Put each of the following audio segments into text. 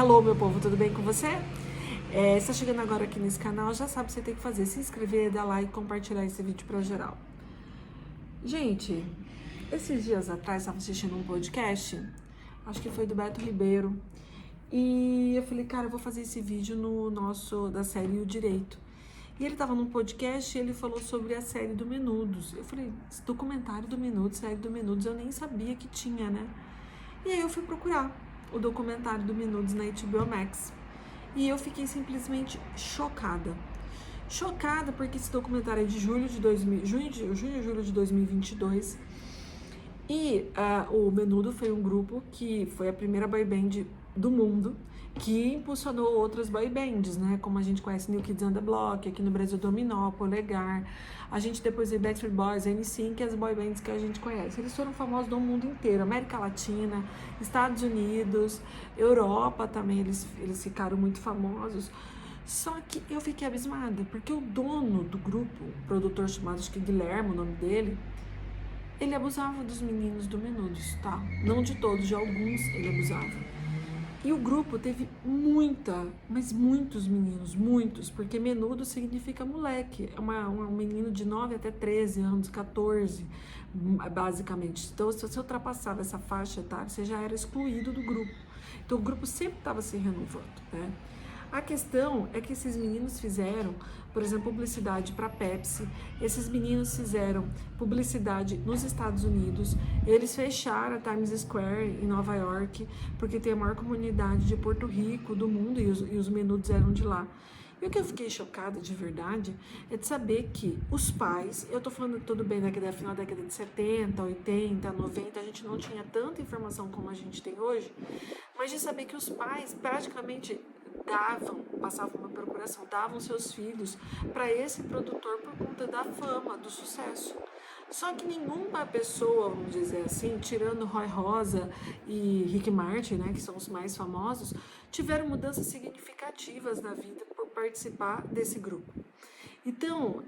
Hello, meu povo, tudo bem com você? Você está chegando agora aqui nesse canal, já sabe o que você tem que fazer, se inscrever, dar like, compartilhar esse vídeo para geral. Gente, esses dias atrás estava assistindo um podcast, acho que foi do Beto Ribeiro, e eu falei, cara, eu vou fazer esse vídeo da série O Direito. E ele estava num podcast e ele falou sobre a série do Menudos. Eu falei, documentário do Menudos, série do Menudos, eu nem sabia que tinha, né? E aí eu fui procurar o documentário do Menudos na HBO Max. E eu fiquei simplesmente chocada. Chocada porque esse documentário é de julho de 2022. E o Menudo foi um grupo que foi a primeira boy band do mundo que impulsionou outras boy bands, né? Como a gente conhece New Kids on the Block, aqui no Brasil Dominó, Polegar. A gente depois veio Backstreet Boys, NSYNC, as boy bands que a gente conhece. Eles foram famosos no mundo inteiro, América Latina, Estados Unidos, Europa também, eles ficaram muito famosos. Só que eu fiquei abismada, porque o dono do grupo, o produtor chamado, acho que Guilherme, o nome dele, ele abusava dos meninos do Menudos, tá? Não de todos, de alguns ele abusava. E o grupo teve mas muitos meninos, muitos, porque menudo significa moleque, é um menino de 9 até 13 anos, 14, basicamente. Então, se você ultrapassava essa faixa etária, você já era excluído do grupo. Então, o grupo sempre estava se renovando, né? A questão é que esses meninos fizeram, por exemplo, publicidade para Pepsi, esses meninos fizeram publicidade nos Estados Unidos, eles fecharam a Times Square em Nova York, porque tem a maior comunidade de Porto Rico do mundo e os Menudos eram de lá. E o que eu fiquei chocada de verdade é de saber que os pais, eu tô falando tudo bem final da década de 70, 80, 90, a gente não tinha tanta informação como a gente tem hoje, mas de saber que os pais praticamente passavam uma procuração, davam seus filhos para esse produtor por conta da fama, do sucesso. Só que nenhuma pessoa, vamos dizer assim, tirando Roy Rosa e Rick Martin, né, que são os mais famosos, tiveram mudanças significativas na vida por participar desse grupo. Então,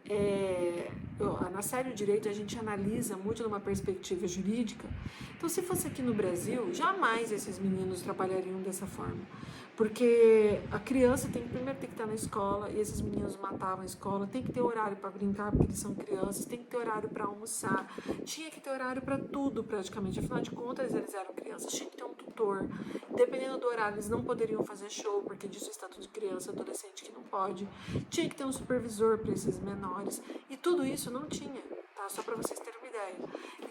na série O Direito, a gente analisa muito numa perspectiva jurídica. Então, se fosse aqui no Brasil, jamais esses meninos trabalhariam dessa forma. Porque a criança primeiro tem que estar na escola, e esses meninos matavam a escola, tem que ter horário para brincar, porque eles são crianças, tem que ter horário para almoçar, tinha que ter horário para tudo praticamente, afinal de contas eles eram crianças, tinha que ter um tutor, dependendo do horário eles não poderiam fazer show, porque disso o estatuto de criança e adolescente que não pode, tinha que ter um supervisor para esses menores, e tudo isso não tinha, tá? Só para vocês terem uma ideia.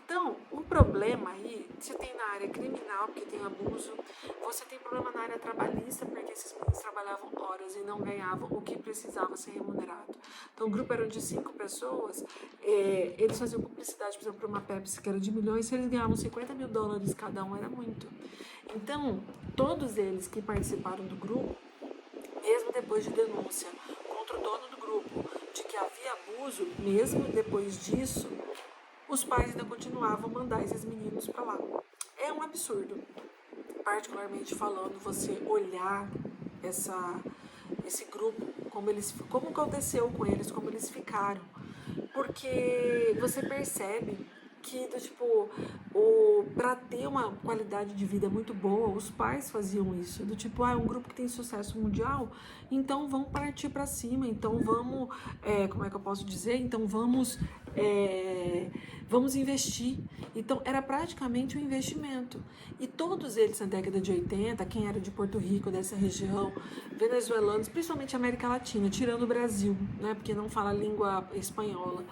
Então, o problema aí, você tem na área criminal, porque tem abuso, você tem problema na área trabalhista, porque esses meninos trabalhavam horas e não ganhavam o que precisava ser remunerado. Então, o grupo era de 5 pessoas, eles faziam publicidade, por exemplo, para uma Pepsi, que era de milhões, se eles ganhavam $50 mil cada um, era muito. Então, todos eles que participaram do grupo, mesmo depois de denúncia contra o dono do grupo, de que havia abuso, mesmo depois disso, os pais ainda continuavam a mandar esses meninos para lá. É um absurdo, particularmente falando, você olhar esse grupo, como aconteceu com eles, como eles ficaram. Porque você percebe que, para ter uma qualidade de vida muito boa, os pais faziam isso, é um grupo que tem sucesso mundial, então vamos partir para cima, então vamos, como é que eu posso dizer? Então vamos investir. Então era praticamente um investimento. E todos eles na década de 80, quem era de Porto Rico, dessa região, venezuelanos, principalmente América Latina, tirando o Brasil, né, porque não fala língua espanhola.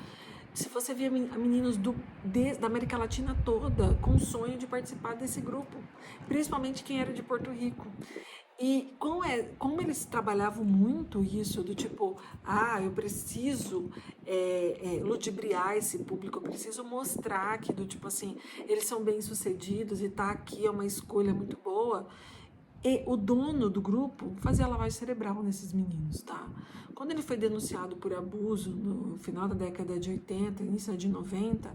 Se você via meninos da América Latina toda com o sonho de participar desse grupo, principalmente quem era de Porto Rico. E como eles trabalhavam muito isso, eu preciso ludibriar esse público, eu preciso mostrar que, eles são bem-sucedidos e tá aqui, é uma escolha muito boa. E o dono do grupo fazia lavagem cerebral nesses meninos, tá? Quando ele foi denunciado por abuso no final da década de 80, início de 90,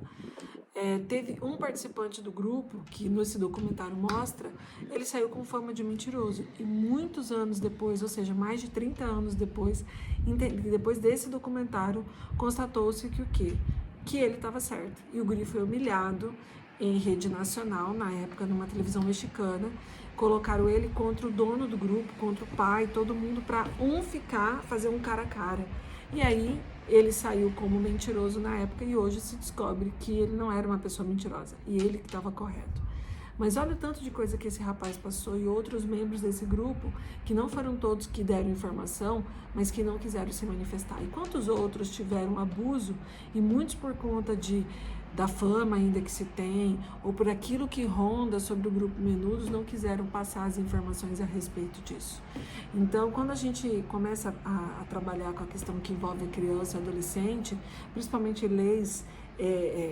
teve um participante do grupo, que nesse documentário mostra, ele saiu com fama de mentiroso. E muitos anos depois, ou seja, mais de 30 anos depois desse documentário, constatou-se que o quê? Que ele estava certo. E o guri foi humilhado, em rede nacional, na época numa televisão mexicana, colocaram ele contra o dono do grupo, contra o pai, todo mundo, para fazer um cara a cara. E aí ele saiu como mentiroso na época e hoje se descobre que ele não era uma pessoa mentirosa e ele que estava correto. Mas olha o tanto de coisa que esse rapaz passou e outros membros desse grupo, que não foram todos que deram informação, mas que não quiseram se manifestar. E quantos outros tiveram abuso, e muitos por conta da fama ainda que se tem, ou por aquilo que ronda sobre o grupo Menudos, não quiseram passar as informações a respeito disso. Então, quando a gente começa a trabalhar com a questão que envolve a criança e adolescente, principalmente leis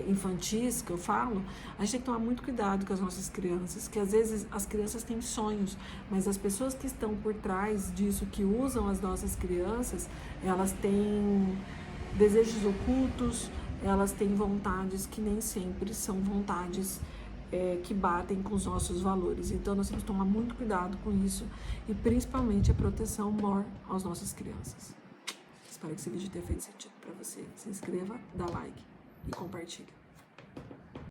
infantis, que eu falo, a gente tem que tomar muito cuidado com as nossas crianças, que às vezes as crianças têm sonhos, mas as pessoas que estão por trás disso, que usam as nossas crianças, elas têm desejos ocultos, elas têm vontades que nem sempre são vontades que batem com os nossos valores. Então nós temos que tomar muito cuidado com isso e principalmente a proteção maior às nossas crianças. Espero que esse vídeo tenha feito sentido para você. Se inscreva, dá like e compartilhe.